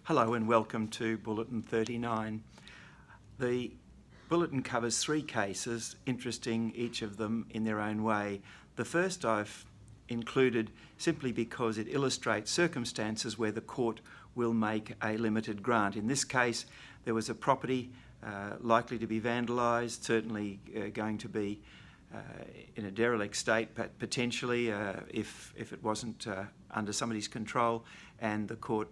Hello and welcome to Bulletin 39. The Bulletin covers three cases, interesting each of them in their own way. The first I've included simply because it illustrates circumstances where the court will make a limited grant. In this case, there was a property likely to be vandalised, certainly going to be in a derelict state, but potentially if it wasn't under somebody's control, and the court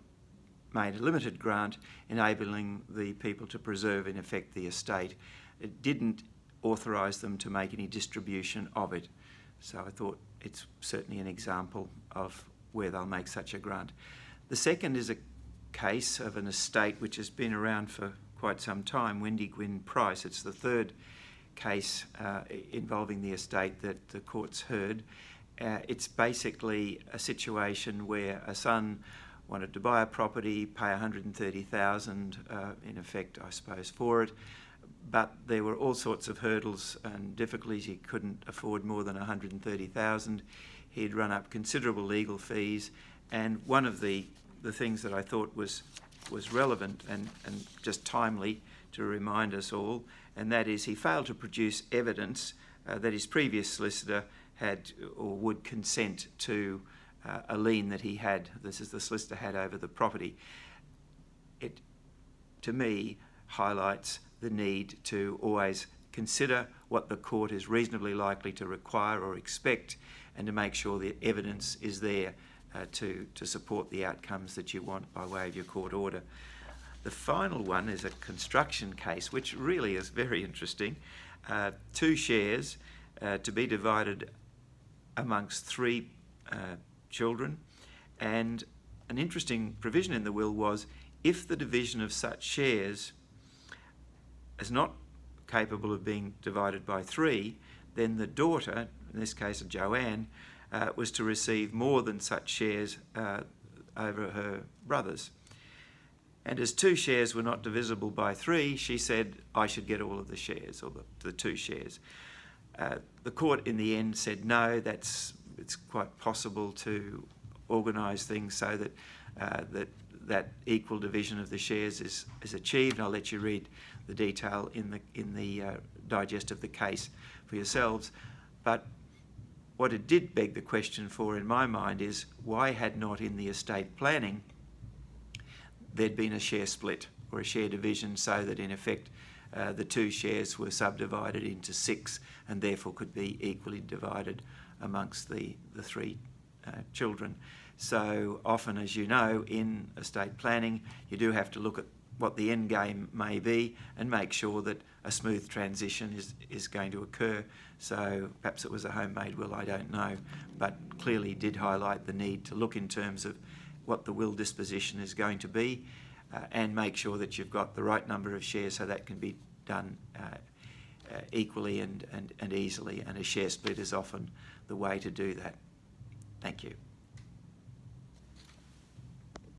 made a limited grant enabling the people to preserve in effect the estate. It didn't authorise them to make any distribution of it. So I thought it's certainly an example of where they'll make such a grant. The second is a case of an estate which has been around for quite some time, Wendy Gwynn Price. It's the third case involving the estate that the court's heard. It's basically a situation where a son wanted to buy a property, pay $130,000 in effect, I suppose, for it, but there were all sorts of hurdles and difficulties. He couldn't afford more than $130,000. He'd run up considerable legal fees, and one of the things that I thought was relevant and just timely to remind us all, and that is he failed to produce evidence that his previous solicitor had or would consent to a lien that he had. This is the solicitor had over the property. It, to me, highlights the need to always consider what the court is reasonably likely to require or expect, and to make sure the evidence is there to support the outcomes that you want by way of your court order. The final one is a construction case, which really is very interesting. 2 shares to be divided amongst 3 children, and an interesting provision in the will was if the division of such shares is not capable of being divided by 3, then the daughter, in this case of Joanne, was to receive more than such shares over her brothers. And as 2 shares were not divisible by 3, she said, I should get all of the shares, or the 2 shares. The court in the end said no, it's quite possible to organise things so that that equal division of the shares is achieved. And I'll let you read the detail in the digest of the case for yourselves. But what it did beg the question for, in my mind, is why had not in the estate planning there'd been a share split or a share division, so that in effect the 2 shares were subdivided into 6 and therefore could be equally divided amongst the 3 children. So often, as you know, in estate planning, you do have to look at what the end game may be and make sure that a smooth transition is going to occur. So perhaps it was a homemade will, I don't know, but clearly did highlight the need to look in terms of what the will disposition is going to be, and make sure that you've got the right number of shares so that can be done equally and easily, and a share split is often the way to do that. Thank you.